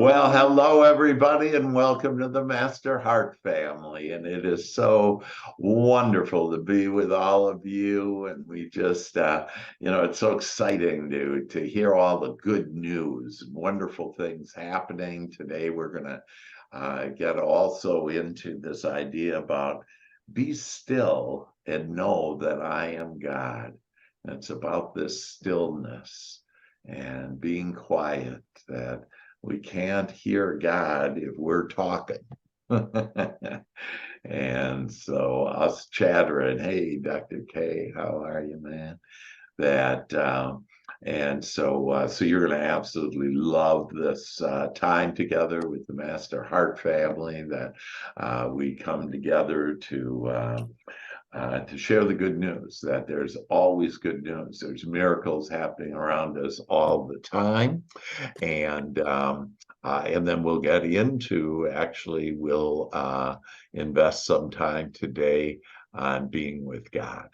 Well, hello, everybody, and welcome to the Master Heart family. And it is so wonderful to be with all of you. And we just, it's so exciting to hear all the good news, wonderful things happening. Today, we're going to get also into this idea about be still and know that I am God. And it's about this stillness and being quiet, that we can't hear God if we're talking. And so us chattering, hey, Dr. K, how are you, man? That so you're going to absolutely love this time together with the Master Heart family, that we come together to share the good news, that there's always good news. There's miracles happening around us all the time. And then we'll get into, actually, we'll invest some time today on being with God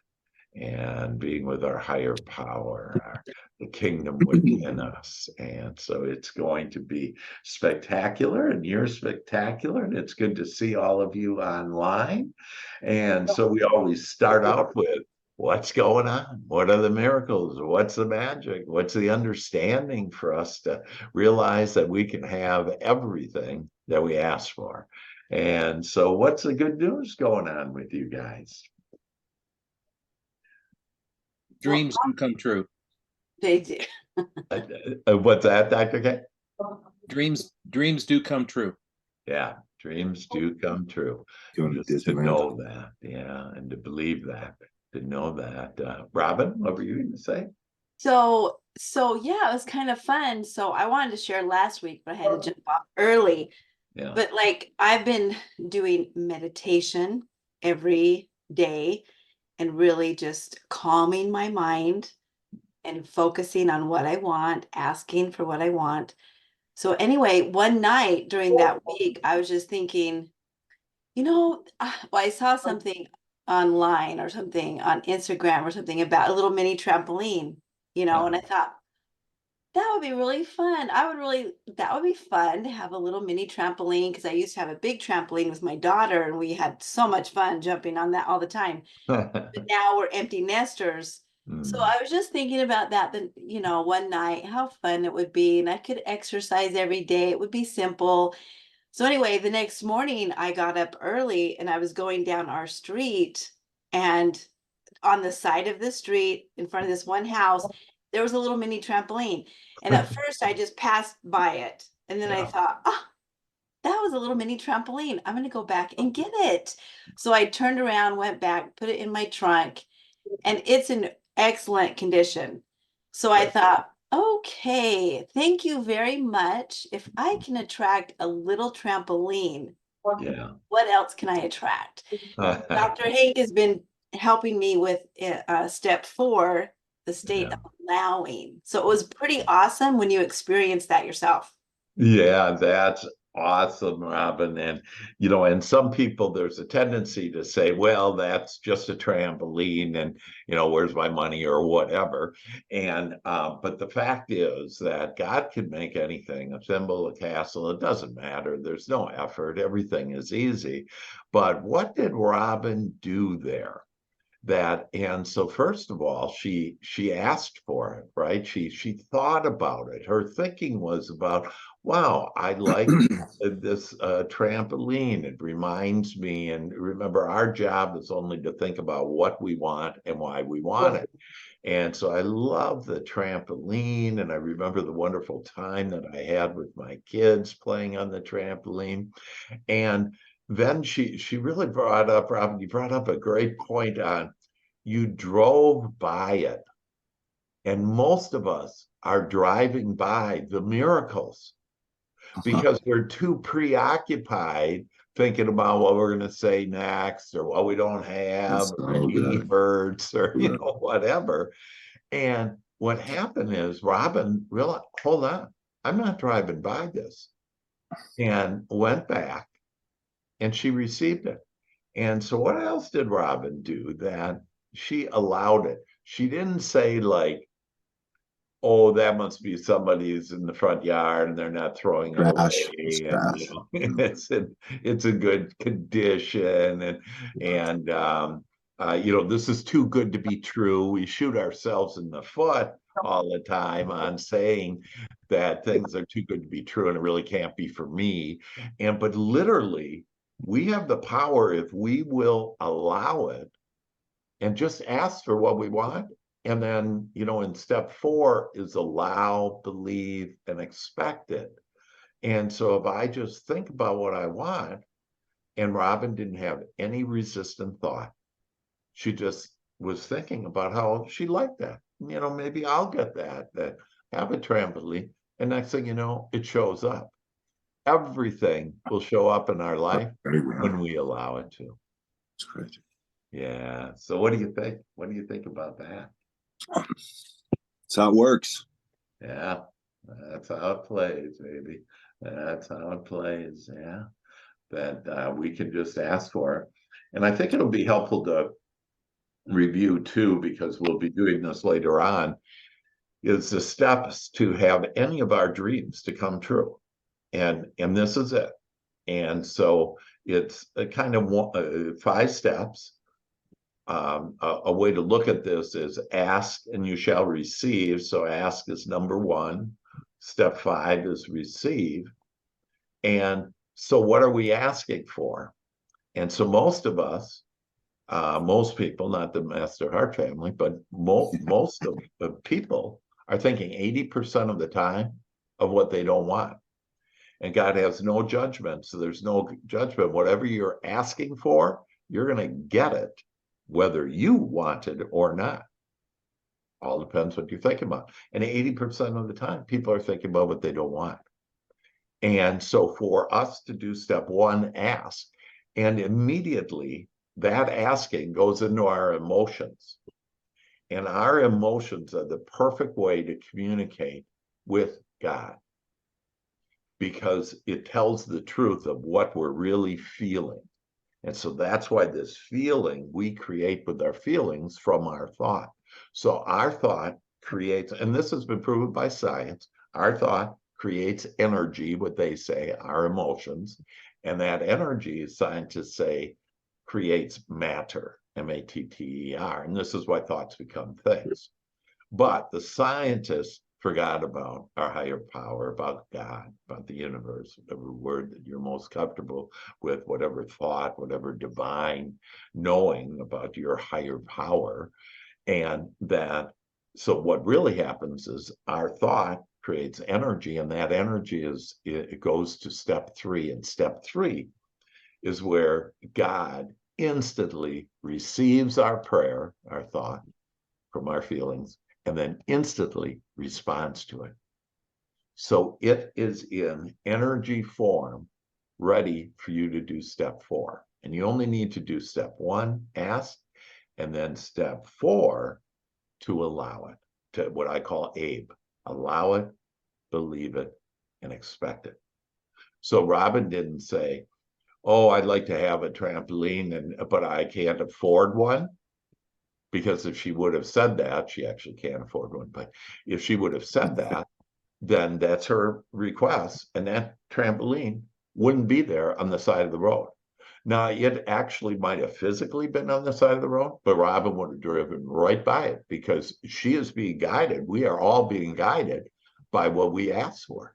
and being with our higher power, the kingdom within us. And so it's going to be spectacular, and you're spectacular, and it's good to see all of you online. And so we always start out with, what's going on? What are the miracles? What's the magic? What's the understanding for us to realize that we can have everything that we ask for? And so what's the good news going on with you guys? Dreams do come true. They do. What's that, Dr. K? Dreams do come true. Yeah, dreams do come true. Just to know that, yeah, and to believe that, to know that. Robin, what were you going to say? So yeah, it was kind of fun. So I wanted to share last week, but I had to jump off early. Yeah. But like I've been doing meditation every day and really just calming my mind and focusing on what I want, asking for what I want. So anyway, one night during that week, I was just thinking, well, I saw something online or something on Instagram or something about a little mini trampoline, and I thought that would be really fun. That would be fun to have a little mini trampoline, because I used to have a big trampoline with my daughter and we had so much fun jumping on that all the time. But now we're empty nesters. So I was just thinking about that, one night, how fun it would be. And I could exercise every day. It would be simple. So anyway, the next morning I got up early and I was going down our street, and on the side of the street in front of this one house, there was a little mini trampoline. And at first I just passed by it. And then I thought, that was a little mini trampoline. I'm going to go back and get it. So I turned around, went back, put it in my trunk, and it's in excellent condition. So I thought, okay, thank you very much. If I can attract a little trampoline, Yeah. what else can I attract? Dr. Hank has been helping me with step 4, the state of allowing. So it was pretty awesome when you experience that yourself. Yeah, that's awesome, Robin. And some people, there's a tendency to say, well, that's just a trampoline, and where's my money or whatever. But the fact is that God can make anything, a thimble, a castle, it doesn't matter. There's no effort, everything is easy. But what did Robin do there? And so first of all, she asked for it, right? She thought about it. Her thinking was about, wow, I like this trampoline. It reminds me, and remember, our job is only to think about what we want and why we want it. And so I love the trampoline, and I remember the wonderful time that I had with my kids playing on the trampoline. And then she really brought up, Robin, you brought up a great point on, you drove by it. And most of us are driving by the miracles because we're too preoccupied thinking about what we're going to say next, or what we don't have, or the knee hurts, or whatever. And what happened is Robin realized, hold on, I'm not driving by this, and went back, and she received it. And so what else did Robin do? That she allowed it. She didn't say, like, oh, that must be somebody who's in the front yard and they're not throwing it Trash. away, It's and trash. it's in good condition, and this is too good to be true. We shoot ourselves in the foot all the time on saying that things are too good to be true and it really can't be for me. But literally, we have the power if we will allow it and just ask for what we want. And then, in step 4 is allow, believe, and expect it. And so if I just think about what I want, and Robin didn't have any resistant thought, she just was thinking about how she liked that. Maybe I'll get that have a trampoline. And next thing you know, it shows up. Everything will show up in our life Very good. when we allow it to. It's great. Yeah. So what do you think? What do you think about that? That's how it works. Yeah, that's how it plays, baby. That's how it plays. Yeah, that we can just ask for it. And I think it'll be helpful to review too, because we'll be doing this later on, is the steps to have any of our dreams to come true. And this is it. And so it's a kind of 5 steps. A way to look at this is ask and you shall receive. So ask is number 1. Step 5 is receive. And so what are we asking for? And so most of us, most people, not the Master Heart family, but most of the people are thinking 80% of the time of what they don't want. And God has no judgment. So there's no judgment. Whatever you're asking for, you're going to get it, whether you want it or not. All depends what you're thinking about. And 80% of the time, people are thinking about what they don't want. And so for us to do step 1, ask, and immediately that asking goes into our emotions. And our emotions are the perfect way to communicate with God, because it tells the truth of what we're really feeling. And so that's why this feeling we create with our feelings from our thought. So our thought creates, and this has been proven by science, our thought creates energy, what they say, our emotions. And that energy, scientists say, creates matter, M-A-T-T-E-R. And this is why thoughts become things. But the scientists forgot about our higher power, about God, about the universe, whatever word that you're most comfortable with, whatever thought, whatever divine knowing about your higher power. And that, so what really happens is our thought creates energy, and that energy it goes to step 3. And step 3 is where God instantly receives our prayer, our thought, from our feelings, and then instantly responds to it. So it is in energy form, ready for you to do step 4. And you only need to do step 1, ask, and then step 4 to allow it, to what I call ABE, allow it, believe it, and expect it. So Robin didn't say, oh, I'd like to have a trampoline, but I can't afford one. Because if she would have said that, she actually can't afford one, but if she would have said that, then that's her request, and that trampoline wouldn't be there on the side of the road. Now, it actually might have physically been on the side of the road, but Robin would have driven right by it, because she is being guided. We are all being guided by what we ask for.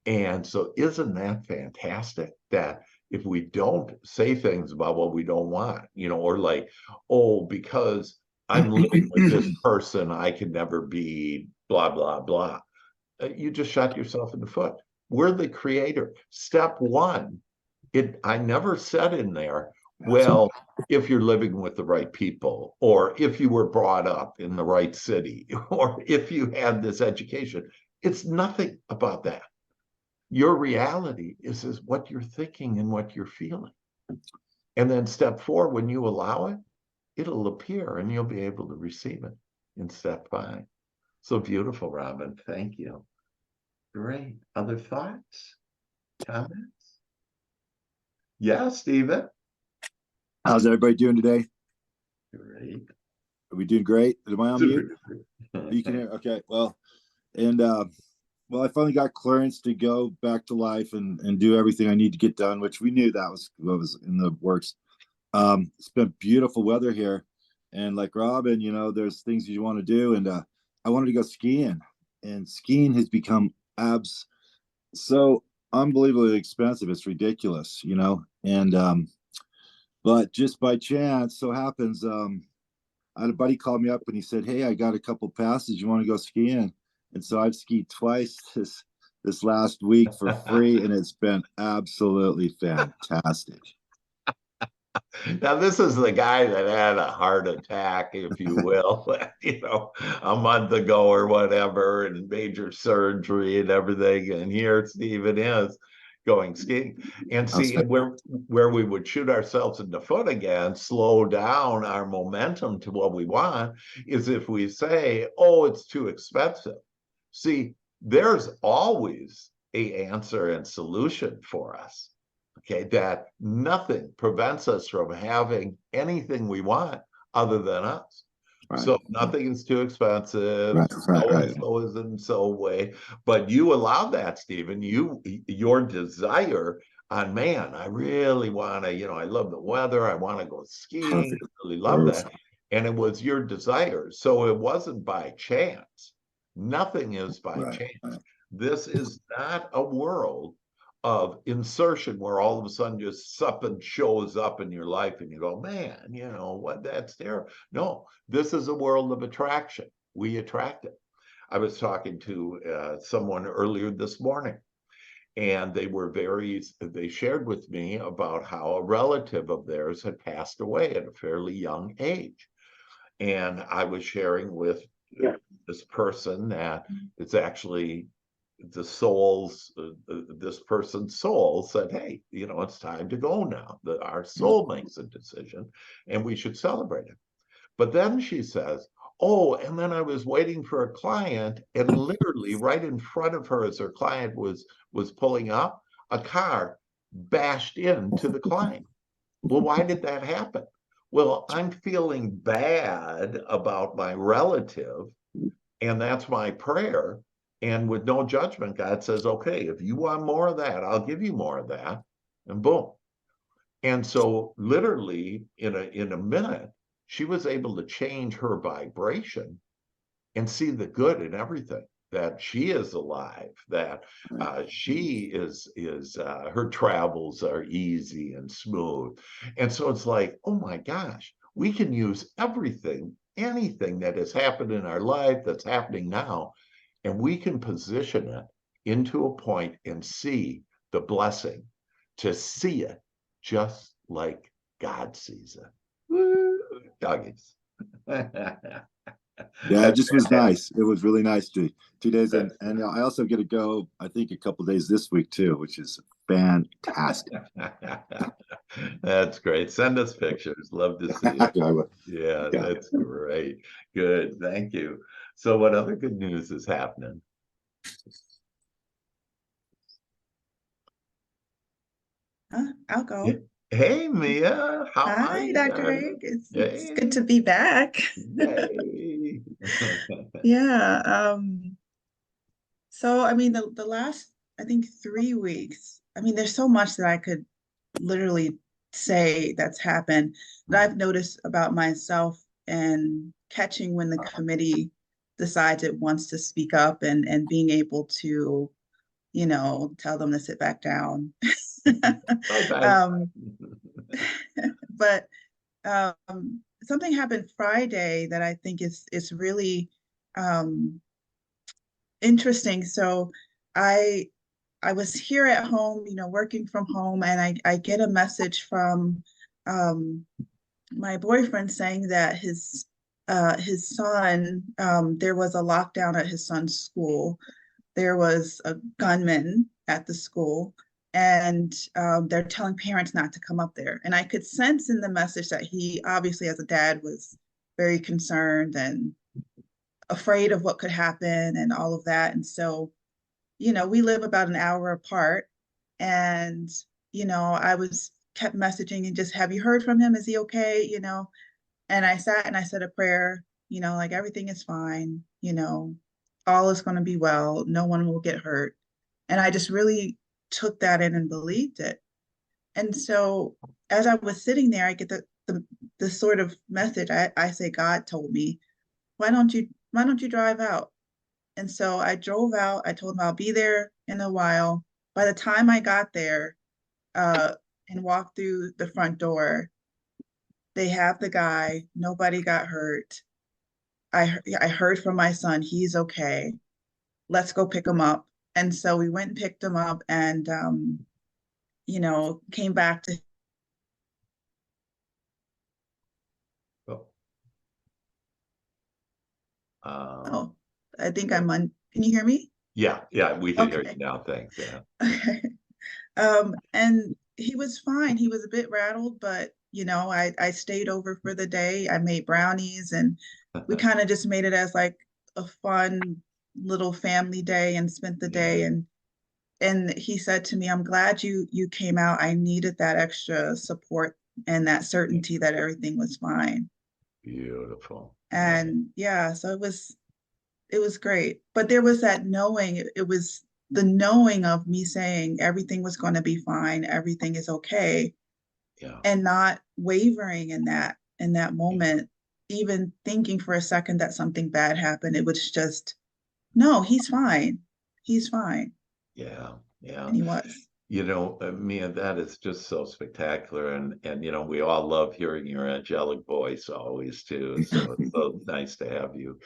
And so isn't that fantastic that if we don't say things about what we don't want, or like, oh, because I'm living with this person, I can never be blah, blah, blah. You just shot yourself in the foot. We're the creator. Step 1, I never said in there, well, if you're living with the right people, or if you were brought up in the right city, or if you had this education. It's nothing about that. Your reality is what you're thinking and what you're feeling. And then step 4, when you allow it, it'll appear and you'll be able to receive it in step 5. So beautiful, Robin. Thank you. Great. Other thoughts? Comments? Yeah, Stephen. How's everybody doing today? Great. Are we doing great? Am I on mute? You can hear. Okay. Well, And well, I finally got clearance to go back to life and do everything I need to get done, which we knew that was what was in the works. It's been beautiful weather here, and like Robin, there's things you want to do, and I wanted to go skiing, and skiing has become so unbelievably expensive. It's ridiculous, and but just by chance, so happens, I had a buddy called me up and he said, "Hey, I got a couple passes. You want to go skiing?" And so I've skied twice this last week for free, and it's been absolutely fantastic. Now, this is the guy that had a heart attack, if you will, a month ago or whatever, and major surgery and everything. And here Stephen is going skiing. And see, where we would shoot ourselves in the foot again, slow down our momentum to what we want, is if we say, oh, it's too expensive. See, there's always a answer and solution for us. Okay, that nothing prevents us from having anything we want other than us. Right. So nothing is too expensive. Right. So is in some way, but you allow that, Stephen. Your desire on, man, I really want to. I love the weather. I want to go skiing. Perfect. I really love that, and it was your desire. So it wasn't by chance. Nothing is by chance. Right. This is not a world of insertion where all of a sudden just something shows up in your life and you go, man, what, that's there. No, this is a world of attraction. We attract it. I was talking to someone earlier this morning, and they shared with me about how a relative of theirs had passed away at a fairly young age. And I was sharing with this person that it's actually the soul's this person's soul said, hey, it's time to go now. That our soul makes a decision and we should celebrate it. But then she says, oh, and then I was waiting for a client, and literally right in front of her as her client was pulling up, a car bashed into the client. Well, why did that happen? Well, I'm feeling bad about my relative, and that's my prayer. And with no judgment, God says, okay, if you want more of that, I'll give you more of that. And boom. And so literally in a minute, she was able to change her vibration and see the good in everything, that she is alive, that she is her travels are easy and smooth. And so it's like, oh my gosh, we can use anything that has happened in our life, that's happening now, and we can position it into a point and see the blessing, to see it just like God sees it. Woo, doggies. Yeah, it just was nice. It was really nice. 2 days, and I also get to go, I think, a couple days this week too, which is fantastic. That's great. Send us pictures. Love to see it. Yeah, that's great. Good. Thank you. So what other good news is happening? I'll go. Hey, Mia. How are Hi, you? Dr. Egg. It's good to be back. Yay. Yeah. So, I mean, the last, I think, 3 weeks, I mean, there's so much that I could literally say that's happened that I've noticed about myself, and catching when the committee decides it wants to speak up, and being able to, tell them to sit back down. But something happened Friday that I think is really interesting. So I was here at home, working from home, and I get a message from my boyfriend saying that his son, there was a lockdown at his son's school. There was a gunman at the school, and they're telling parents not to come up there. And I could sense in the message that he obviously, as a dad, was very concerned and afraid of what could happen and all of that. And so, we live about an hour apart, and, I kept messaging and just, have you heard from him? Is he okay? And I sat and I said a prayer, like, everything is fine, all is going to be well. No one will get hurt. And I just really took that in and believed it. And so as I was sitting there, I get the sort of message. I say, God told me, why don't you drive out? And so I drove out. I told him I'll be there in a while. By the time I got there, and walked through the front door, they have the guy. Nobody got hurt. I heard from my son, he's okay. Let's go pick him up. And so we went and picked him up, and came back to. Oh. Oh, I think I'm on. Can you hear me? Yeah, we can hear Okay. you now. Thanks. Yeah. Okay. And he was fine. He was a bit rattled, but I stayed over for the day. I made brownies, and we kind of just made it as like a fun little family day and spent the day. And he said to me, I'm glad you came out. I needed that extra support and that certainty that everything was fine. Beautiful. And yeah, so it was great. But there was that knowing, it was the knowing of me saying everything was going to be fine, everything is okay, Yeah. and not wavering in that moment, even thinking for a second that something bad happened. It was just, no, he's fine. He's fine. Yeah. Yeah. And he was. Mia, that is just so spectacular, and we all love hearing your angelic voice always too. So it's so nice to have you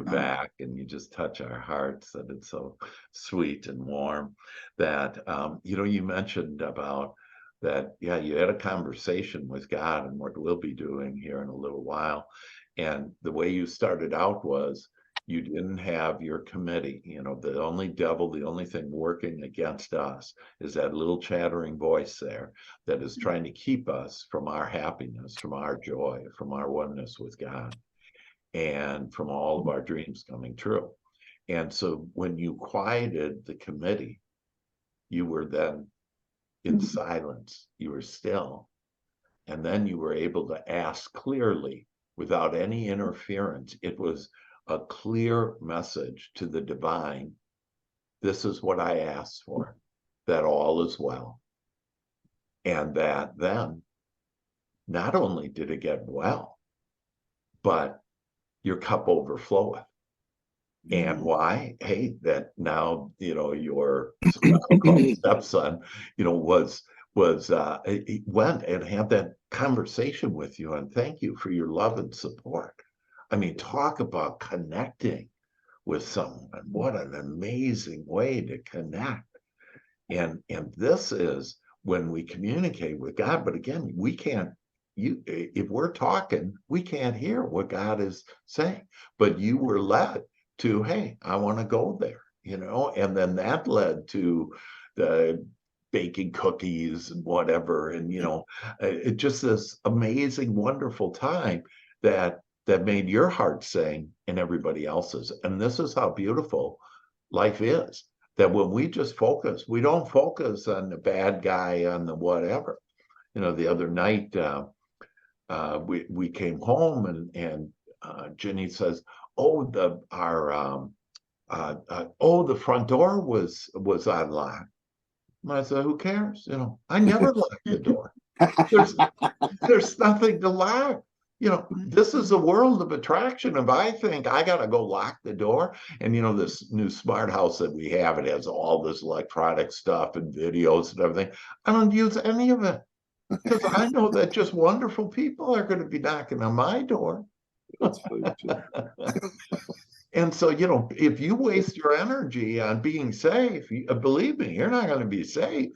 back, and you just touch our hearts, and it's so sweet and warm. That you mentioned about that. Yeah, you had a conversation with God, and what we'll be doing here in a little while. And the way you started out was, you didn't have your committee. The only devil, the only thing working against us is that little chattering voice there that is trying to keep us from our happiness, from our joy, from our oneness with God, and from all of our dreams coming true. And so when you quieted the committee, you were then in silence, you were still, and then you were able to ask clearly without any interference. It was a clear message to the divine. This is what I asked for, that all is well. And that then, not only did it get well, but your cup overfloweth. And why? Hey, that now, your stepson, he went and had that conversation with you, and thank you for your love and support. I mean, talk about connecting with someone. What an amazing way to connect. And this is when we communicate with God. But again, we can't, if we're talking, we can't hear what God is saying. But you were led to, hey, I want to go there, and then that led to the baking cookies and whatever. And, it just this amazing, wonderful time that made your heart sing and everybody else's. And this is how beautiful life is, that when we just focus, we don't focus on the bad guy, on the whatever. The other night, we came home, and Jenny says, oh, the front door was unlocked. And I said, who cares? I never lock the door. There's nothing to lock. This is a world of attraction. If I think I got to go lock the door, and this new smart house that we have, it has all this electronic stuff and videos and everything. I don't use any of it, because I know that just wonderful people are going to be knocking on my door. And so, if you waste your energy on being safe, believe me, you're not going to be safe.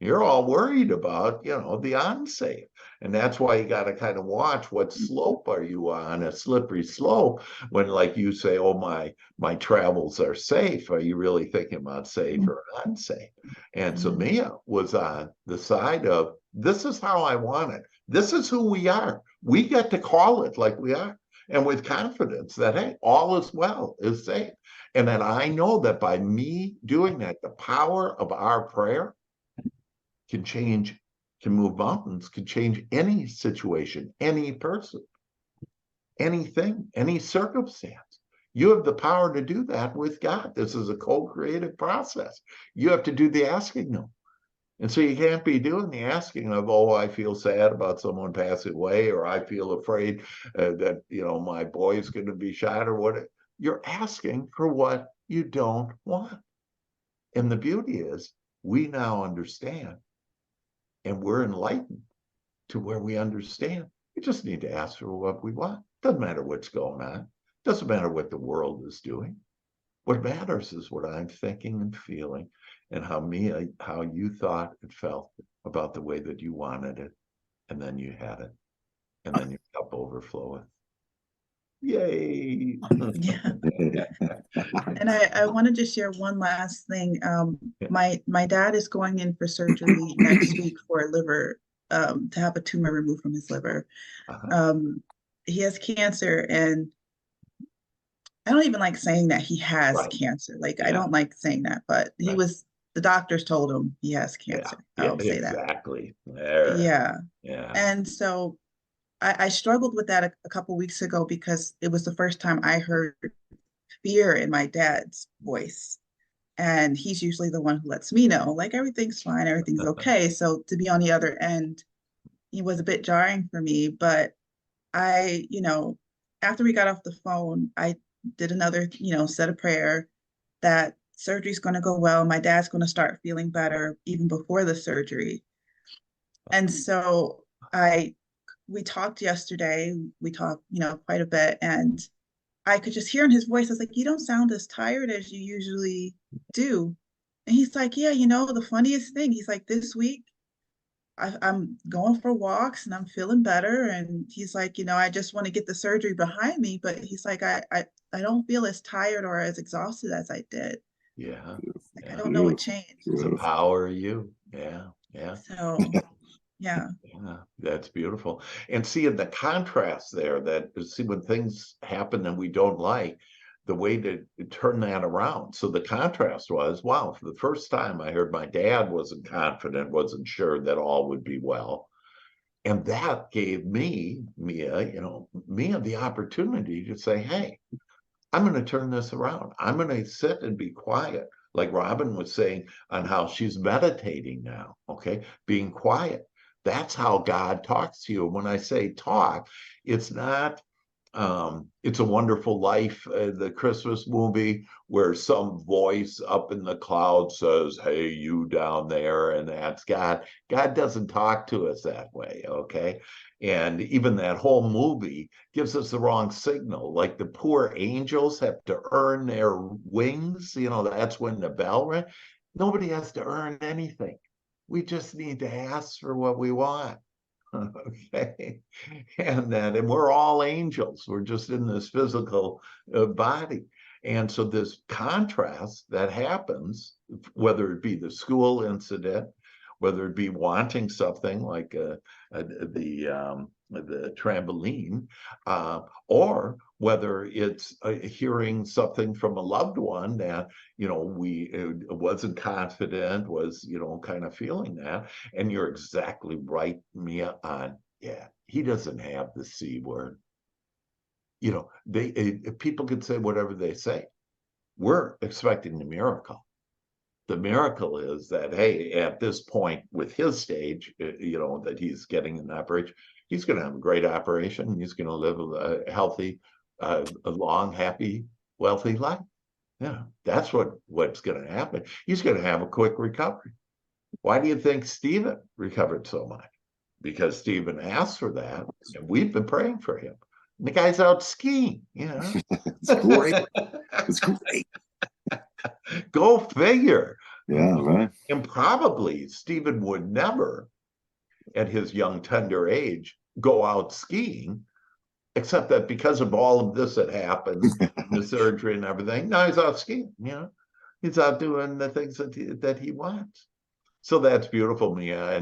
You're all worried about, the unsafe. And that's why you got to kind of watch what slope are you on, a slippery slope, when, like you say, oh, my travels are safe. Are you really thinking about safe or unsafe? And so Mia was on the side of, this is how I want it. This is who we are. We get to call it like we are. And with confidence that, hey, all is well, is safe. And that I know that by me doing that, the power of our prayer can move mountains, can change any situation, any person, anything, any circumstance. You have the power to do that with God. This is a co-creative process. You have to do the asking though. And so you can't be doing the asking of, oh, I feel sad about someone passing away, or I feel afraid that, my boy's going to be shot or what. You're asking for what you don't want. And the beauty is we now understand, and we're enlightened to where we understand. We just need to ask for what we want. Doesn't matter what's going on. Doesn't matter what the world is doing. What matters is what I'm thinking and feeling, and how you thought and felt about the way that you wanted it, and then you had it, and then your cup overfloweth. Yay! Yeah. And I wanted to share one last thing. My dad is going in for surgery next week for a liver, to have a tumor removed from his liver. He has cancer, and I don't even like saying that he has Right. cancer. Like, I Yeah. don't like saying that, but Right. the doctors told him he has cancer. I'll say that. Exactly. There. Yeah. Yeah. And so I struggled with that a couple weeks ago, because it was the first time I heard fear in my dad's voice. And he's usually the one who lets me know, like, everything's fine, everything's okay. So to be on the other end, it was a bit jarring for me. But after we got off the phone, I did another, said a prayer that surgery's going to go well. My dad's going to start feeling better even before the surgery. And so we talked yesterday, we talked, quite a bit, and I could just hear in his voice, I was like, you don't sound as tired as you usually do. And he's like, yeah, the funniest thing, he's like, this week I'm going for walks and I'm feeling better. And he's like, I just want to get the surgery behind me. But he's like, I don't feel as tired or as exhausted as I did. Yeah. Like, I don't know what changed. It's the power of you. Yeah. Yeah. So, yeah. Yeah, that's beautiful. And seeing the contrast there, when things happen that we don't like, the way to turn that around. So the contrast was, wow, for the first time I heard my dad wasn't confident, wasn't sure that all would be well. And that gave me, Mia, the opportunity to say, hey, I'm going to turn this around. I'm going to sit and be quiet. Like Robin was saying on how she's meditating now, okay? Being quiet. That's how God talks to you. When I say talk, it's not, It's a Wonderful Life, the Christmas movie, where some voice up in the cloud says, hey, you down there, and that's God. God doesn't talk to us that way, okay? And even that whole movie gives us the wrong signal. Like the poor angels have to earn their wings, that's when the bell rang. Nobody has to earn anything. We just need to ask for what we want. Okay. And we're all angels. We're just in this physical body. And so this contrast that happens, whether it be the school incident, whether it be wanting something like the trampoline, or whether it's hearing something from a loved one that, we wasn't confident, was, kind of feeling that. And you're exactly right, Mia, he doesn't have the C word. People could say whatever they say. We're expecting the miracle. The miracle is that, hey, at this point with his stage, that he's getting an operation, he's going to have a great operation. He's going to live a healthy, a long, happy, wealthy life. Yeah, that's what's going to happen. He's going to have a quick recovery. Why do you think Stephen recovered so much? Because Stephen asked for that, and we've been praying for him. And the guy's out skiing, It's great. It's great. Go figure. Yeah, right. And probably Stephen would never, at his young, tender age, go out skiing, except that because of all of this that happened, the surgery and everything, now he's out skiing, he's out doing the things that he wants. So that's beautiful, Mia.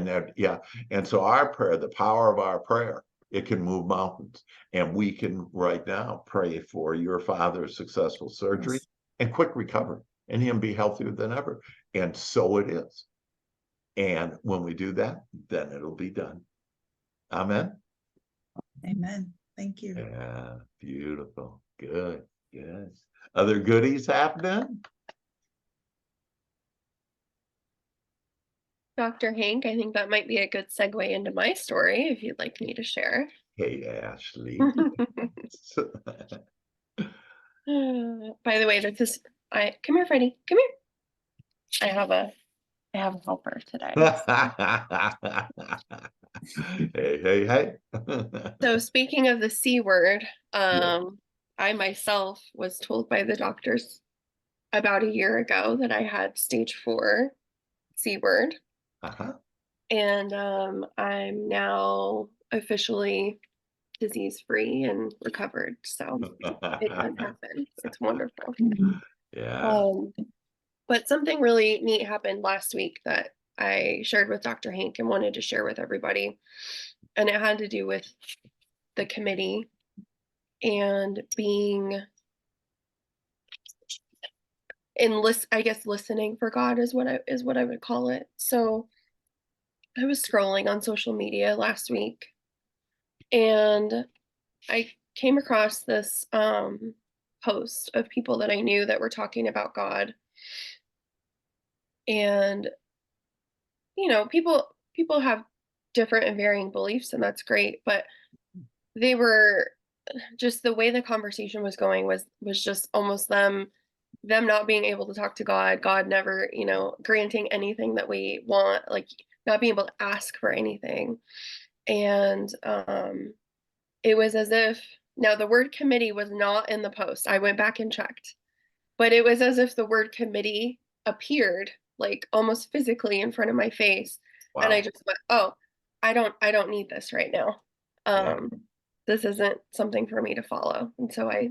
And so our prayer, the power of our prayer, it can move mountains. And we can right now pray for your father's successful surgery and quick recovery, and him be healthier than ever. And so it is. And when we do that, then it'll be done. Amen. Amen. Thank you. Yeah, beautiful. Good. Good. Other goodies happening? Dr. Hank, I think that might be a good segue into my story if you'd like me to share. Hey, Ashley. By the way, this is come here, Freddie. Come here. I have a helper today. Hey. So speaking of the C word, Yeah. I myself was told by the doctors about a year ago that I had stage 4 C word. Uh-huh. And I'm now officially disease free and recovered. So it has happened. It's wonderful. Yeah. But something really neat happened last week that I shared with Dr. Hank and wanted to share with everybody. And it had to do with the committee and being I guess listening for God is what I would call it. So I was scrolling on social media last week and I came across this post of people that I knew that were talking about God. And people have different and varying beliefs, and that's great, but they were just, the way the conversation was going was just almost them not being able to talk to God never, granting anything that we want, like not being able to ask for anything. And it was as if, now the word committee was not in the post. I went back and checked, but it was as if the word committee appeared like almost physically in front of my face. And I Wow. just went, oh, I don't need this right now. Yeah. This isn't something for me to follow. And so I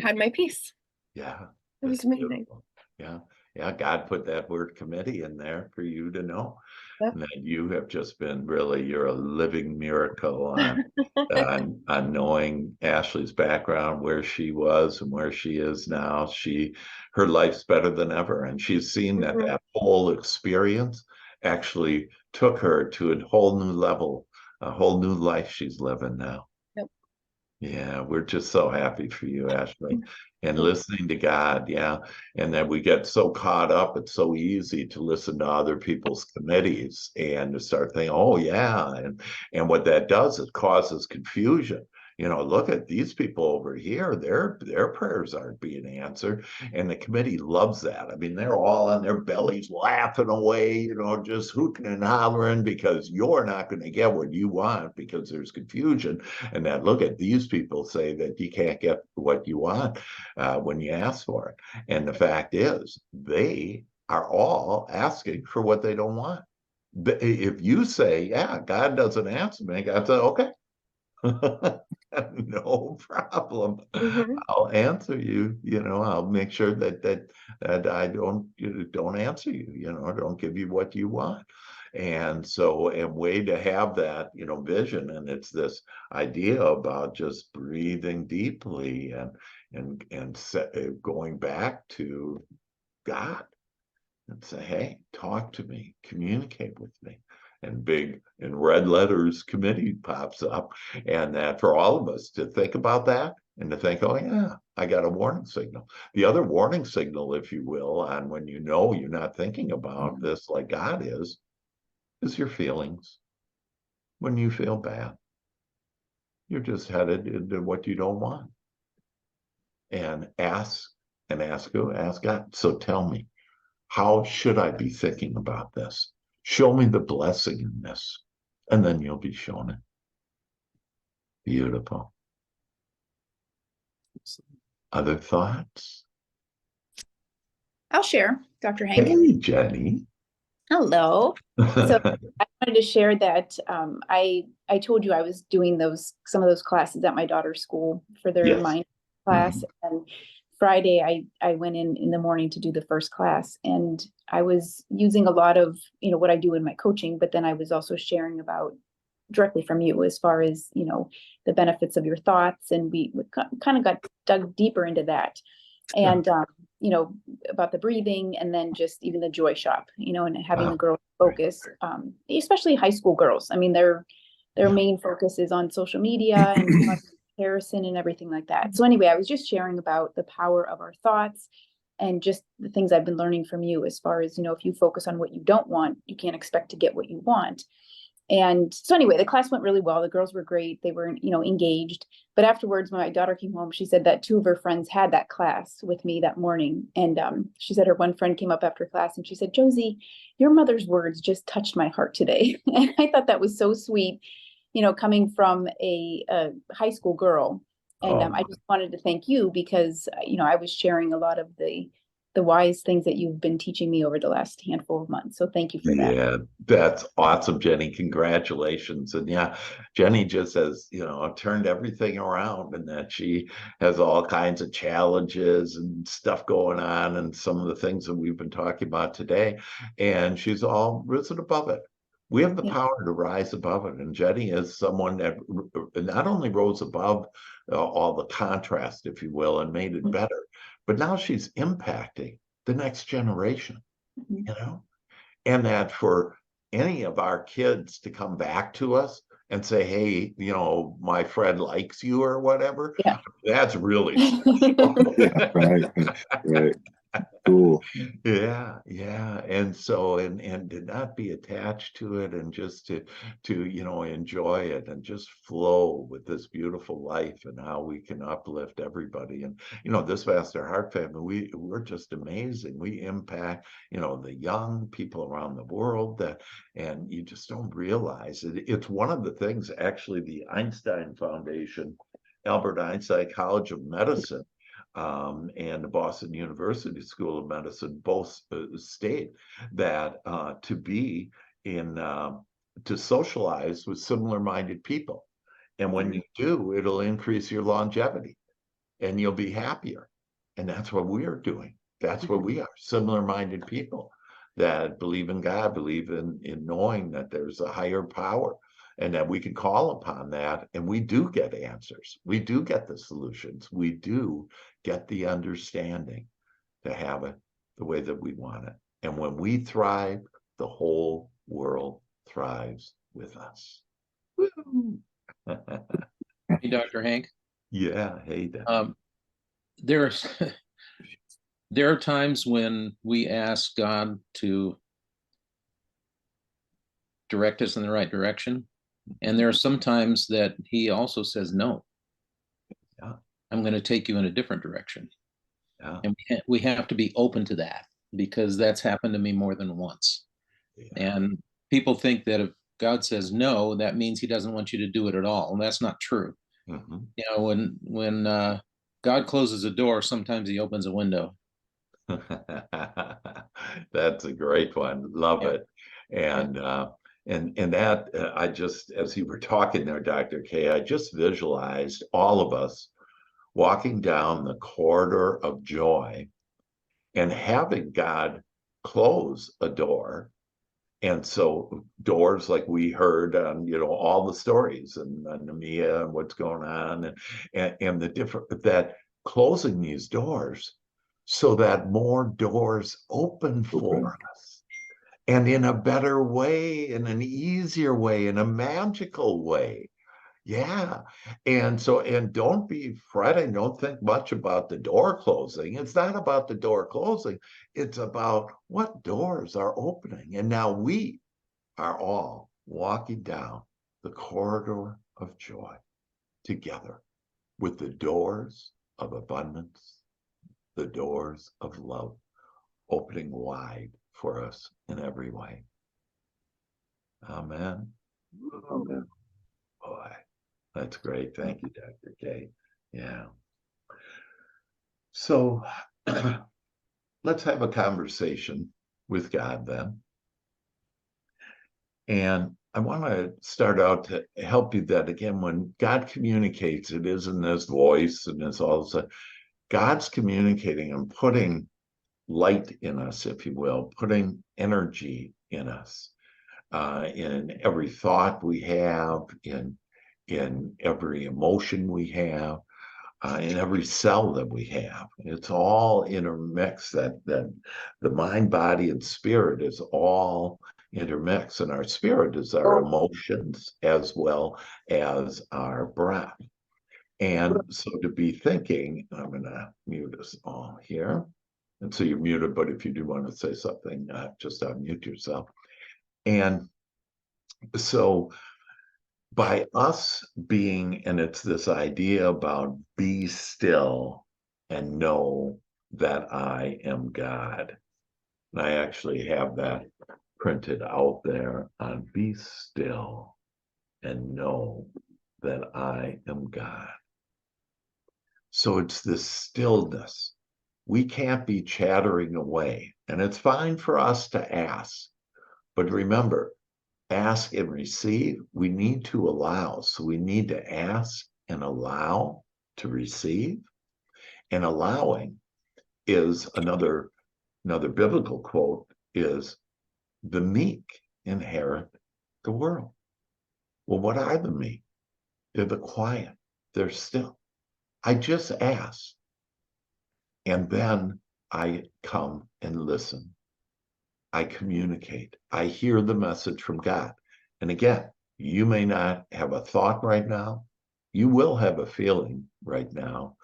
had my peace. Yeah. It was That's amazing. beautiful. Yeah. Yeah. God put that word committee in there for you to know. Yep. And that you have just been really, you're a living miracle on knowing Ashley's background, where she was and where she is now. Her life's better than ever. And she's seen that Mhm. that whole experience actually took her to a whole new level, a whole new life she's living now. Yep. Yeah, we're just so happy for you, Ashley. And Thank- listening to God, yeah. And then we get so caught up, it's so easy to listen to other people's committees and to start thinking, oh yeah. And what that does, it causes confusion. Look at these people over here, their prayers aren't being answered. And the committee loves that. I mean, they're all on their bellies laughing away, just hooting and hollering because you're not going to get what you want because there's confusion. And that, look at these people say that you can't get what you want when you ask for it. And the fact is, they are all asking for what they don't want. If you say, yeah, God doesn't answer me, God says, okay. No problem. Mhm. I'll answer you. I'll make sure that I don't answer you. Don't give you what you want. And so, a way to have that, vision, and it's this idea about just breathing deeply and going back to God and say, hey, talk to me, communicate with me. And big in red letters committee pops up. And that for all of us to think about that and to think, oh yeah, I got a warning signal. The other warning signal, if you will, on when you're not thinking about this like God is your feelings. When you feel bad, you're just headed into what you don't want. And ask God. So tell me, how should I be thinking about this? Show me the blessing in this, and then you'll be shown it. Beautiful. Other thoughts? I'll share, Dr. Hank. Hey, Jenny. Hello. So I wanted to share that I told you I was doing some of those classes at my daughter's school for their Yes. mind class. And Friday I went in the morning to do the first class, and I was using a lot of what I do in my coaching, but then I was also sharing about directly from you as far as the benefits of your thoughts, and we kind of got dug deeper into that. And about the breathing, and then just even the joy shop, and having the girls focus, especially high school girls. I mean, their main focus is on social media and comparison and everything like that. So anyway, I was just sharing about the power of our thoughts and just the things I've been learning from you as far as, if you focus on what you don't want, you can't expect to get what you want. And so anyway, the class went really well. The girls were great. They were, engaged. But afterwards, when my daughter came home, she said that two of her friends had that class with me that morning. And she said her one friend came up after class and she said, Josie, your mother's words just touched my heart today. And I thought that was so sweet, coming from a high school girl. And I just wanted to thank you because, I was sharing a lot of the wise things that you've been teaching me over the last handful of months. So thank you for that. Yeah, that's awesome, Jenny. Congratulations. And yeah, Jenny just has, turned everything around, and that she has all kinds of challenges and stuff going on, and some of the things that we've been talking about today. And she's all risen above it. We have the power to rise above it. And Jenny is someone that not only rose above all the contrast, if you will, and made it better, but now she's impacting the next generation, and that for any of our kids to come back to us and say, hey, my friend likes you or whatever, that's really special. Yeah, right. Cool. Yeah. And so, and to not be attached to it, and just to enjoy it and just flow with this beautiful life, and how we can uplift everybody. And this Master Heart family, we're just amazing. We impact the young people around the world, and you just don't realize it. It's one of the things, actually, the Einstein Foundation, Albert Einstein College of Medicine, and the Boston University School of Medicine both state that to socialize with similar-minded people. And when you do, it'll increase your longevity and you'll be happier. And that's what we are doing. That's what we are, similar-minded people that believe in God, believe in knowing that there's a higher power, and that we can call upon that, and we do get answers. We do get the solutions. We do get the understanding to have it the way that we want it. And when we thrive, the whole world thrives with us. Hey, Dr. Hank. Yeah, hey, Dan. There are times when we ask God to direct us in the right direction. And there are some times that he also says, no, I'm going to take you in a different direction. And we have to be open to that, because that's happened to me more than once. And people think that if God says no, that means he doesn't want you to do it at all. And that's not true. When God closes a door, sometimes he opens a window. That's a great one. Love it. And that I just, as you were talking there, Dr. K, I just visualized all of us walking down the corridor of joy and having God close a door. And so doors, like we heard on, all the stories and Nemia and what's going on, and the different, that closing these doors so that more doors open for us, and in a better way, in an easier way, in a magical way. Yeah. And so, and don't be fretting, don't think much about the door closing. It's not about the door closing. It's about what doors are opening. And now we are all walking down the corridor of joy together, with the doors of abundance, the doors of love opening wide for us in every way. Amen. Amen. Boy, that's great. Thank you, Dr. K. Yeah. So let's have a conversation with God then. And I want to start out to help you that, again, when God communicates, it isn't his voice and it's also God's communicating and putting light in us, if you will, putting energy in us, in every thought we have, in every emotion we have, in every cell that we have. It's all intermixed, that the mind, body, and spirit is all intermixed. And our spirit is our emotions as well as our breath. And so to be thinking, I'm gonna mute us all here. And so you're muted, but if you do want to say something, just unmute yourself. And so by us being, and it's this idea about be still and know that I am God. And I actually have that printed out there on be still and know that I am God. So it's this stillness. We can't be chattering away, and it's fine for us to ask. But remember, ask and receive, we need to allow. So we need to ask and allow to receive. And allowing is another biblical quote is the meek inherit the world. Well, what are the meek? They're the quiet. They're still. I just ask. And then I come and listen. I communicate. I hear the message from God. And again, you may not have a thought right now. You will have a feeling right now.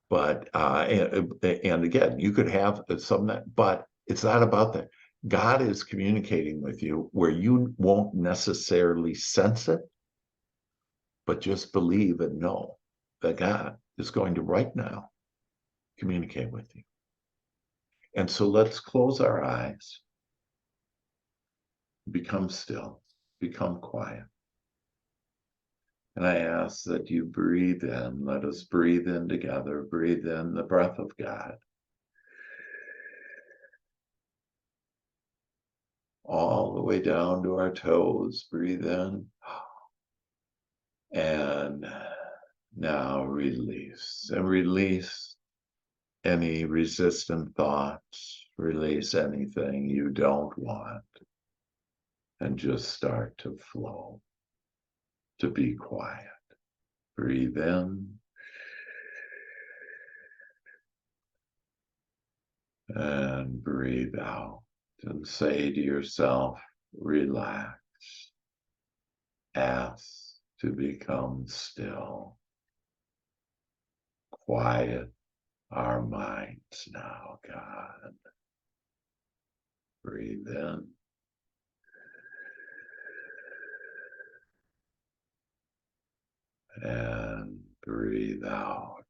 But, and again, you could have some that, but it's not about that. God is communicating with you where you won't necessarily sense it, but just believe and know that God is going to right now communicate with you. And so let's close our eyes, become still, become quiet. And I ask that you breathe in. Let us breathe in together. Breathe in the breath of God. All the way down to our toes. Breathe in. And now release. And release any resistant thoughts. Release anything you don't want. And just start to flow. To be quiet. Breathe in. And breathe out. And say to yourself, relax. Ask to become still. Quiet our minds now, God. Breathe in. And breathe out.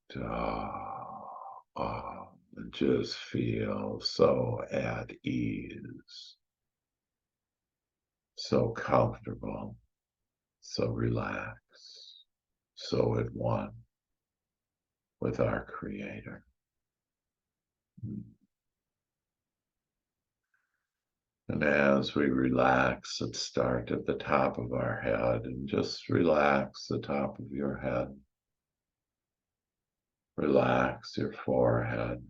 And just feel so at ease. So comfortable. So relaxed. So at one with our Creator. And as we relax, let's start at the top of our head and just relax the top of your head. Relax your forehead.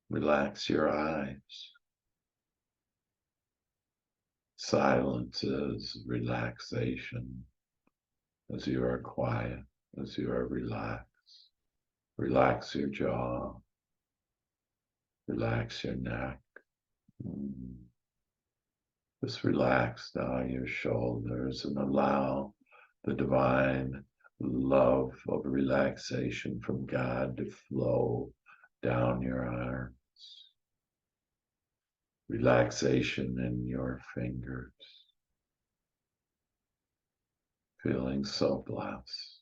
Relax your eyes. Silence is relaxation as you are quiet, as you are relaxed. Relax your jaw. Relax your neck. Just relax now your shoulders and allow the divine love of relaxation from God to flow down your arms. Relaxation in your fingers. Feeling so blessed,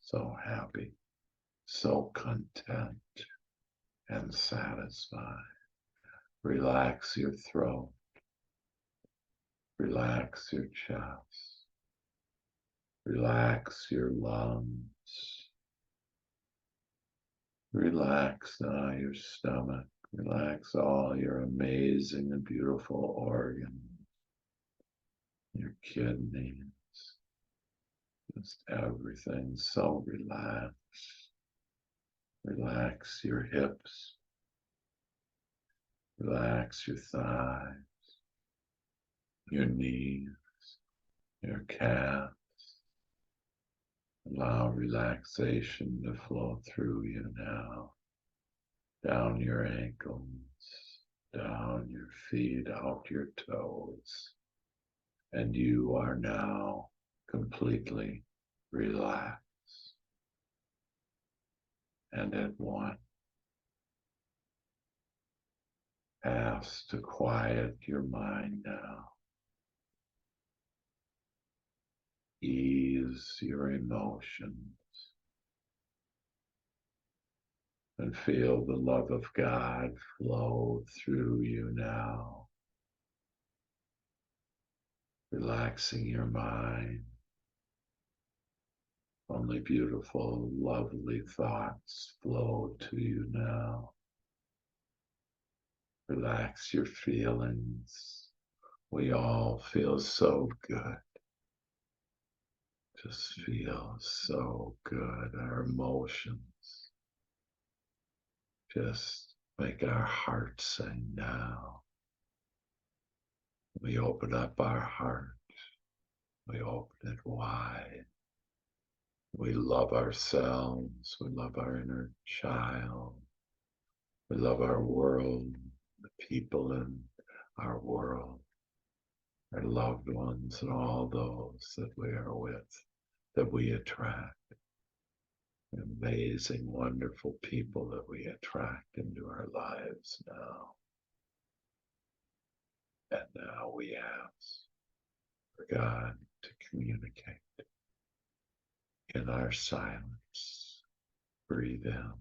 so happy, so content and satisfied. Relax your throat. Relax your chest. Relax your lungs. Relax now your stomach. Relax all your amazing and beautiful organs. Your kidneys. Just everything so relaxed. Relax your hips. Relax your thighs. Your knees. Your calves. Allow relaxation to flow through you now. Down your ankles. Down your feet, out your toes. And you are now completely relaxed. and at one. Ask to quiet your mind now. Ease your emotions and feel the love of God flow through you now, relaxing your mind. Only beautiful, lovely thoughts flow to you now. Relax your feelings. We all feel so good. Just feel so good. Our emotions just make our hearts sing now. We open up our heart. We open it wide. We love ourselves. We love our inner child. We love our world, the people in our world, our loved ones, and all those that we are with, that we attract. Amazing, wonderful people that we attract into our lives now. And now we ask for God to communicate in our silence. Breathe in.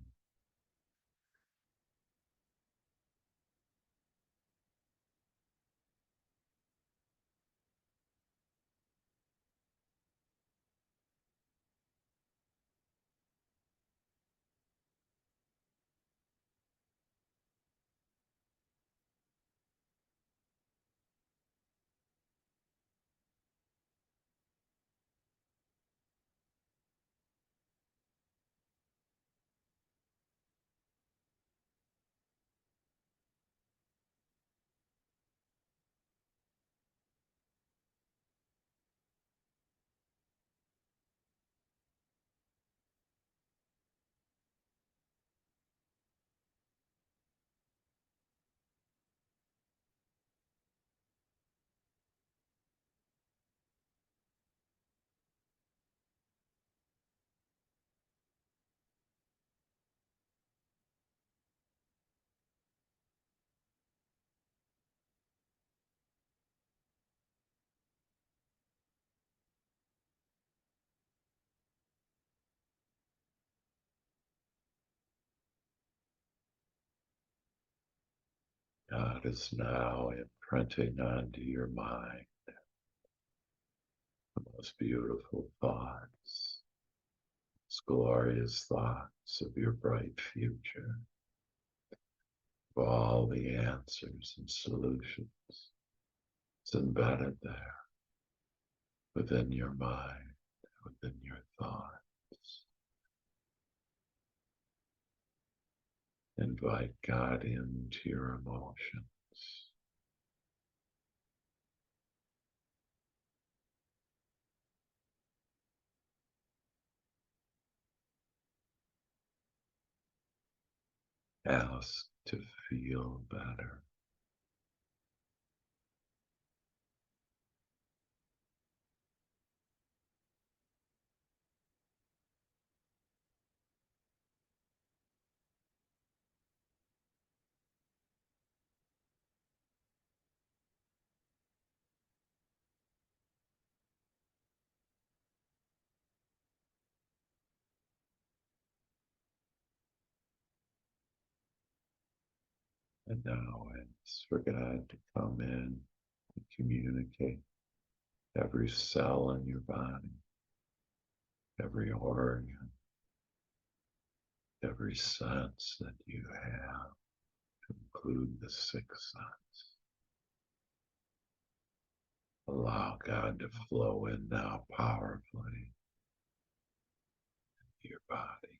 God is now imprinting onto your mind the most beautiful thoughts, glorious thoughts of your bright future, of all the answers and solutions. It's embedded there within your mind, within your thoughts. Invite God into your emotions. Ask to feel better. And now it's for God to come in and communicate every cell in your body, every organ, every sense that you have, to include the sixth sense. Allow God to flow in now powerfully into your body.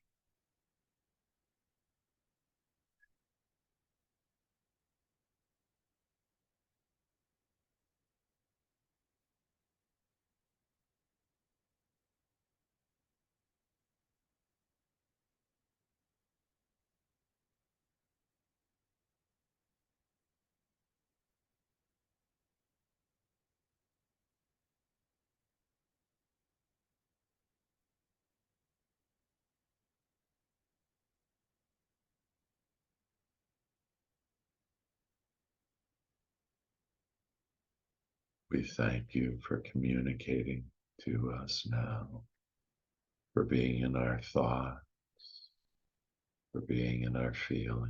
We thank you for communicating to us now, for being in our thoughts, for being in our feelings,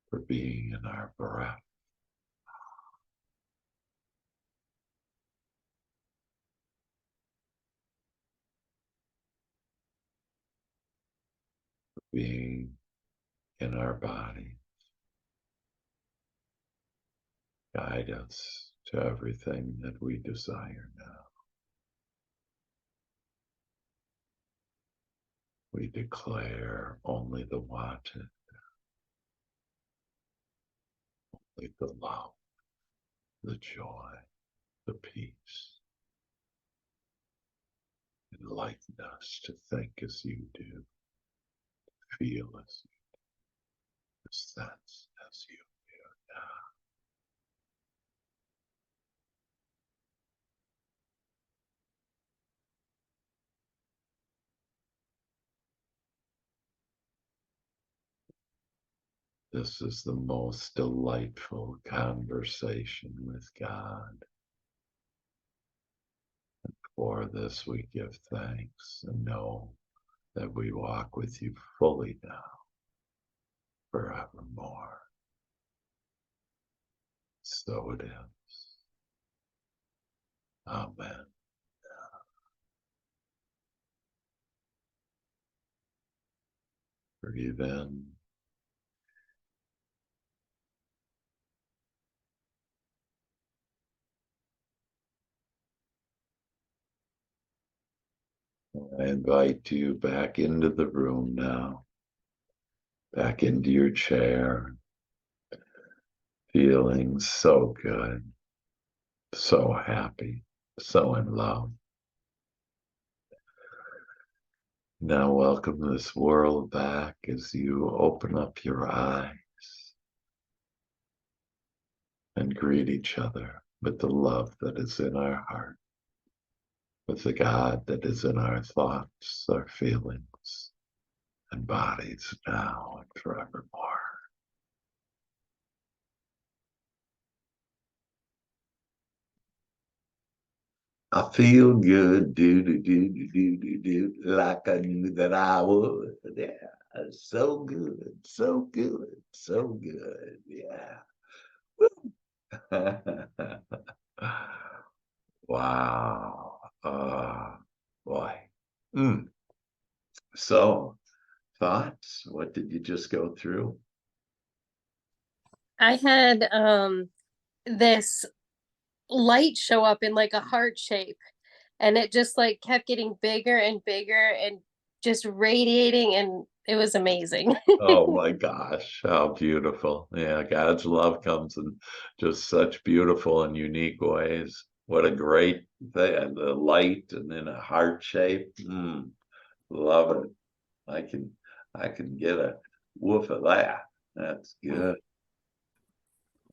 for being in our breath. For being in our body. Guide us to everything that we desire now. We declare only the wanted, only the love, the joy, the peace. Enlighten us to think as you do, feel as you do, sense as you do now. This is the most delightful conversation with God. And for this we give thanks and know that we walk with you fully now, forevermore. So it is. Amen. Breathe in. I invite you back into the room now, back into your chair, feeling so good, so happy, so in love. Now welcome this world back as you open up your eyes and greet each other with the love that is in our heart, with the God that is in our thoughts, our feelings, and bodies now and forevermore. I feel good, do, like I knew that I would. Yeah, so good, so good, so good. Yeah. Wow. Boy. So, thoughts? What did you just go through? I had this light show up in like a heart shape, and it just like kept getting bigger and bigger and just radiating, and it was amazing. Oh my gosh, how beautiful. Yeah, God's love comes in just such beautiful and unique ways. What a great thing, the light and in a heart shape. Love it. I can get a woof of that. That's good.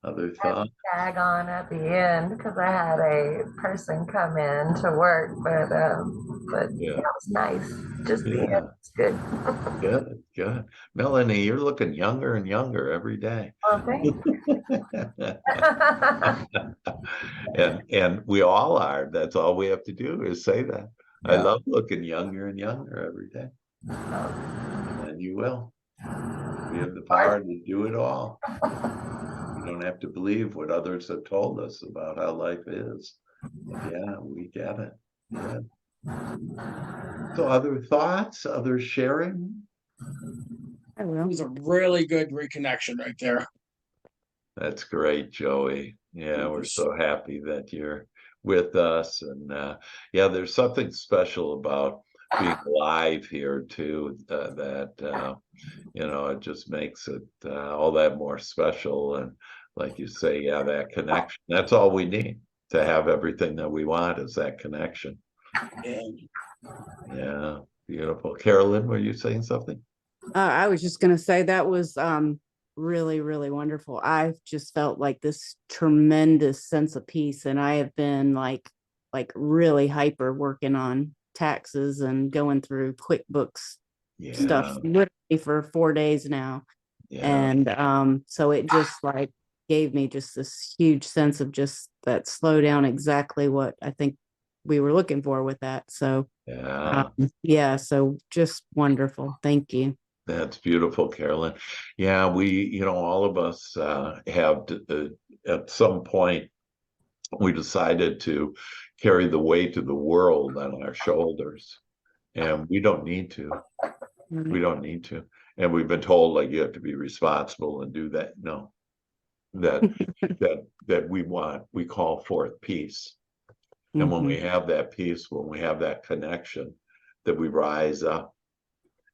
Other thoughts? Tag on at the end because I had a person come in to work, but Yeah. it was nice. Just the Yeah. end was good. Good, good. Melanie, you're looking younger and younger every day. Oh, thank you. And we all are. That's all we have to do is say that. I Yeah. love looking younger and younger every day. And you will. We have the power to do it all. We don't have to believe what others have told us about how life is. Yeah, we get it. Yeah. So other thoughts, other sharing? It was a really good reconnection right there. That's great, Joey. Yeah, we're so happy that you're with us. And yeah, there's something special about being live here too, that you know, it just makes it all that more special. And like you say, yeah, that connection, that's all we need to have everything that we want is that connection. Yeah, beautiful. Carolyn, were you saying something? I was just going to say that was really, really wonderful. I've just felt like this tremendous sense of peace, and I have been like really hyper working on taxes and going through QuickBooks stuff literally for 4 days now. Yeah. And so it just like gave me just this huge sense of just that slow down, exactly what I think we were looking for with that. So Yeah. yeah, so just wonderful. Thank you. That's beautiful, Carolyn. Yeah, we, all of us have at some point, we decided to carry the weight of the world on our shoulders. And we don't need to. We don't need to. And we've been told, like, you have to be responsible and do that. No, that we call forth peace. And when we have that peace, when we have that connection, that we rise up.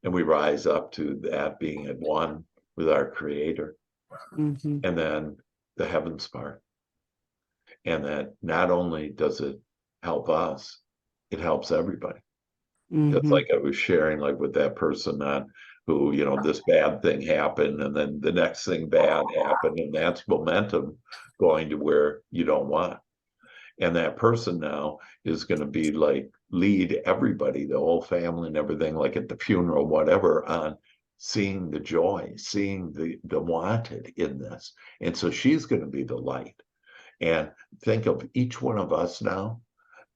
And we rise up to that being at one with our Creator. And then the heavens part. And that not only does it help us, it helps everybody. It's like I was sharing, like, with that person who, this bad thing happened, and then the next thing bad happened, and that's momentum going to where you don't want. And that person now is going to be like, lead everybody, the whole family and everything, like at the funeral, whatever, on seeing the joy, seeing the wanted in this. And so she's going to be the light. And think of each one of us now,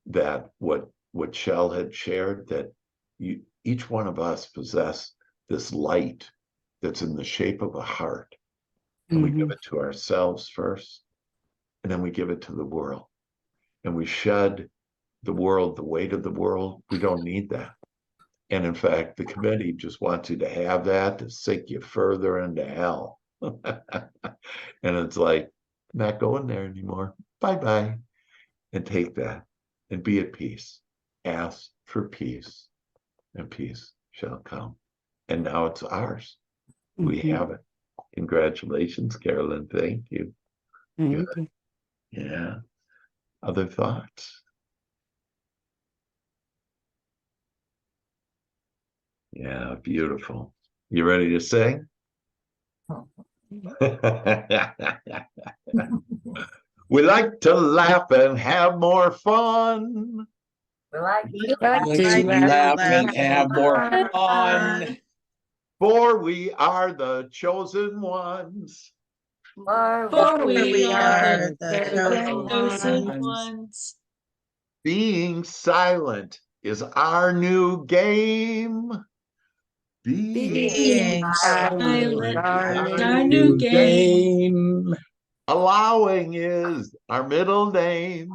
that what Shell had shared, that each one of us possess this light that's in the shape of a heart. And we give it to ourselves first, and then we give it to the world. And we shed the world, the weight of the world. We don't need that. And in fact, the committee just wants you to have that to sink you further into hell. And it's like, not going there anymore. Bye-bye. And take that and be at peace. Ask for peace, and peace shall come. And now it's ours. We have it. Congratulations, Carolyn. Thank you. Thank you. Yeah. Other thoughts? Yeah, beautiful. You ready to sing? We like to laugh and have more fun. We like To laugh and have more fun. For we are the chosen ones. For we are the chosen ones. Being silent is our new game. Being silent, Our new game. Allowing is our middle name.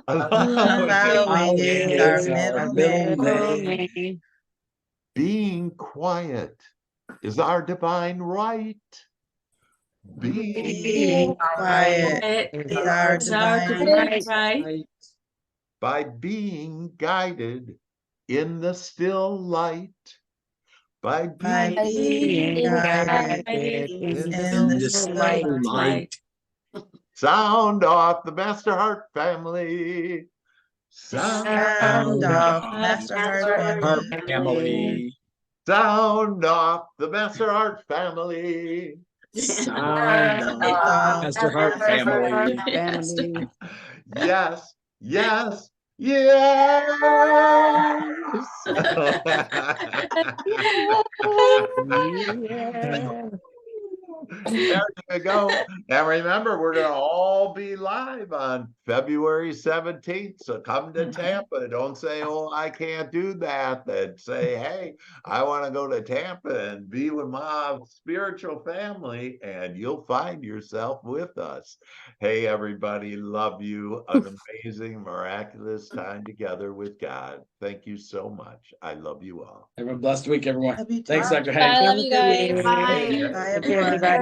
Allowing is our middle name. Being quiet is our divine right. Being quiet is our divine right. By being guided in the still light. By being guided in the still light. Sound off the Master Heart family. Sound off Master Heart family. Sound off the Master Heart family. Sound off Master Heart family. Yes, yes, yes. There you go. And remember, we're going to all be live on February 17th. So come to Tampa. Don't say, oh, I can't do that. Then say, hey, I want to go to Tampa and be with my spiritual family. And you'll find yourself with us. Hey, everybody. Love you. An amazing, miraculous time together with God. Thank you so much. I love you all. Have a blessed week, everyone. Thanks, Dr. I Hank. love you guys. Bye, everybody.